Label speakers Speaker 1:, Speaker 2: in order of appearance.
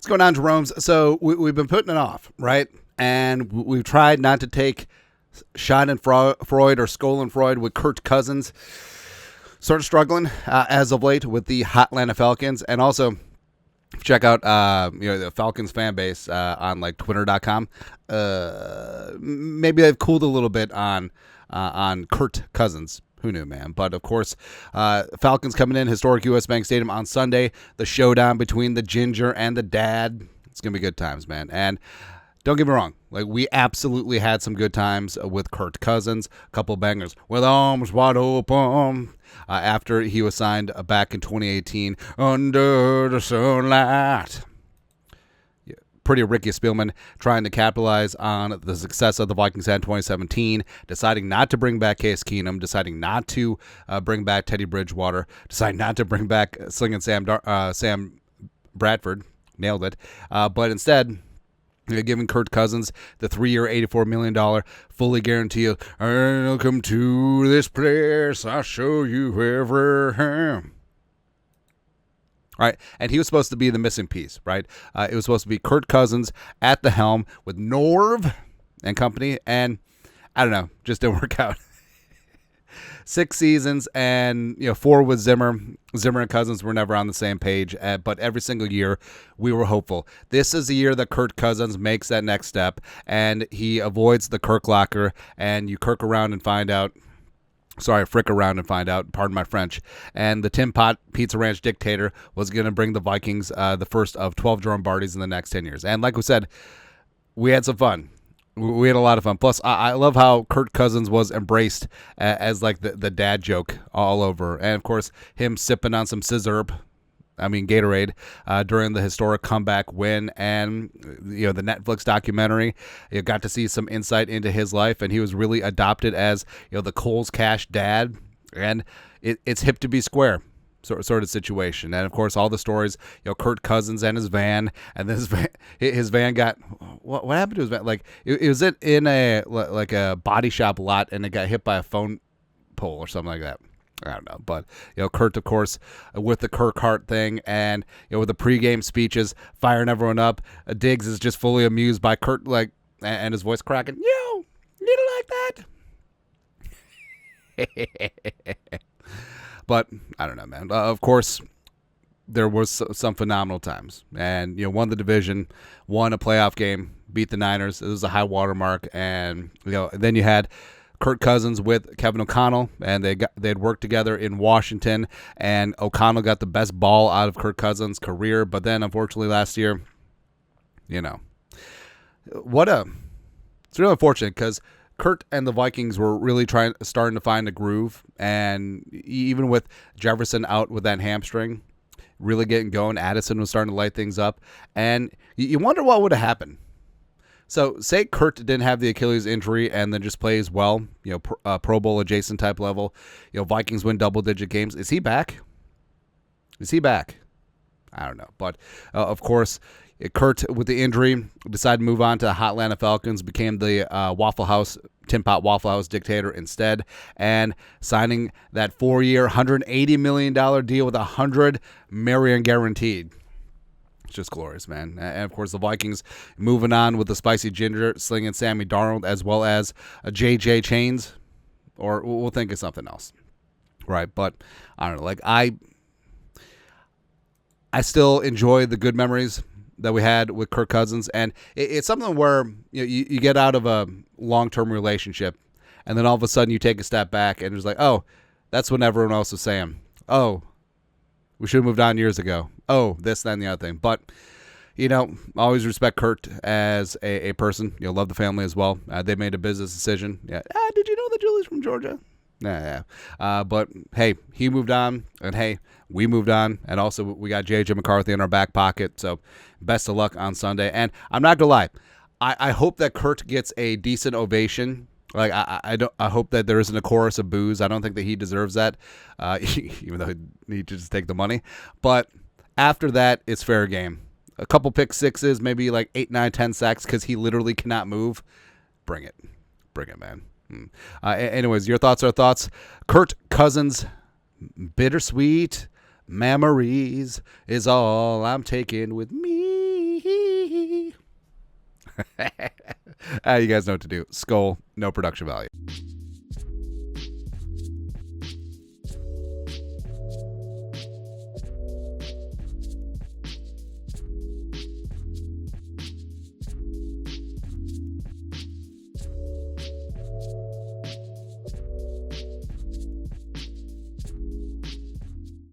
Speaker 1: going on, Jerome's? So we've been putting it off, right? And we've tried not to take Schadenfreude or Schadenfreude with Kirk Cousins. Sort of struggling as of late with the hot Atlanta Falcons. And also, check out the Falcons fan base on like Twitter.com. Maybe they've cooled a little bit on Kirk Cousins. Who knew, man? But, of course, Falcons coming in, historic U.S. Bank Stadium on Sunday. The showdown between the Ginger and the Dad. It's going to be good times, man. And don't get me wrong. Like, we absolutely had some good times with Kirk Cousins. A couple bangers. With arms wide open. After he was signed back in 2018 under the sunlight. Pretty Ricky Spielman trying to capitalize on the success of the Vikings had in 2017, deciding not to bring back Case Keenum, deciding not to bring back Teddy Bridgewater, deciding not to bring back Slinging Sam Bradford, nailed it, but instead giving Kirk Cousins the 3-year, $84 million fully guaranteed, welcome to this place, I'll show you wherever I am. Right, and he was supposed to be the missing piece, right? It was supposed to be Kirk Cousins at the helm with Norv and company, and I don't know, just didn't work out. 6 seasons and 4 with Zimmer. Zimmer and Cousins were never on the same page, but every single year we were hopeful. This is the year that Kirk Cousins makes that next step, and he avoids the Kirk locker, and you Kirk around and find out. Frick around and find out, pardon my French. And the Tim Pot Pizza Ranch dictator was going to bring the Vikings the first of 12 Jerome Bardys in the next 10 years. And like we said, we had some fun. We had a lot of fun. Plus, I love how Kirk Cousins was embraced as like the dad joke all over. And, of course, him sipping on some Gatorade, during the historic comeback win, and the Netflix documentary. You got to see some insight into his life, and he was really adopted as the Coles Cash dad, and it's hip to be square sort of situation. And of course, all the stories, Kirk Cousins and his van, and then his van got what happened to his van? Like it was in a body shop lot, and it got hit by a phone pole or something like that. I don't know, but Kurt, of course, with the Kirk Hart thing, and with the pregame speeches, firing everyone up. Diggs is just fully amused by Kurt, and his voice cracking. You didn't like that. But I don't know, man. Of course, there was some phenomenal times, and won the division, won a playoff game, beat the Niners. It was a high water mark, and then you had Kirk Cousins with Kevin O'Connell, and they'd worked together in Washington, and O'Connell got the best ball out of Kirk Cousins' career. But then, unfortunately, last year, it's really unfortunate because Kurt and the Vikings were really starting to find a groove, and even with Jefferson out with that hamstring, really getting going, Addison was starting to light things up, and you wonder what would have happened. So, say Kurt didn't have the Achilles injury and then just plays well, Pro Bowl adjacent type level. Vikings win double-digit games. Is he back? I don't know. But, of course, Kurt, with the injury, decided to move on to the hot Atlanta Falcons, became the Tim Pot Waffle House dictator instead, and signing that 4-year, $180 million deal with $100 million guaranteed. It's just glorious, man. And, of course, the Vikings moving on with the Spicy Ginger, Slinging Sammy Darnold, as well as a J.J. Chains, or we'll think of something else, right? But, I don't know. Like, I still enjoy the good memories that we had with Kirk Cousins, and it's something where you get out of a long-term relationship, and then all of a sudden you take a step back, and it's like, oh, that's when everyone else was saying, oh, we should have moved on years ago. Oh, this, that, and the other thing. But, always respect Kurt as a person. Love the family as well. They made a business decision. Yeah. Did you know that Julie's from Georgia? Yeah. But, hey, he moved on, and, hey, we moved on. And also, we got J.J. McCarthy in our back pocket. So, best of luck on Sunday. And I'm not going to lie. I hope that Kurt gets a decent ovation. Like, I hope that there isn't a chorus of boos. I don't think that he deserves that, even though he just take the money. But after that, it's fair game. A couple pick sixes, maybe like 8, 9, 10 sacks because he literally cannot move. Bring it, man. Anyways, your thoughts are thoughts. Kirk Cousins, bittersweet memories is all I'm taking with me. You guys know what to do. Skull, no production value.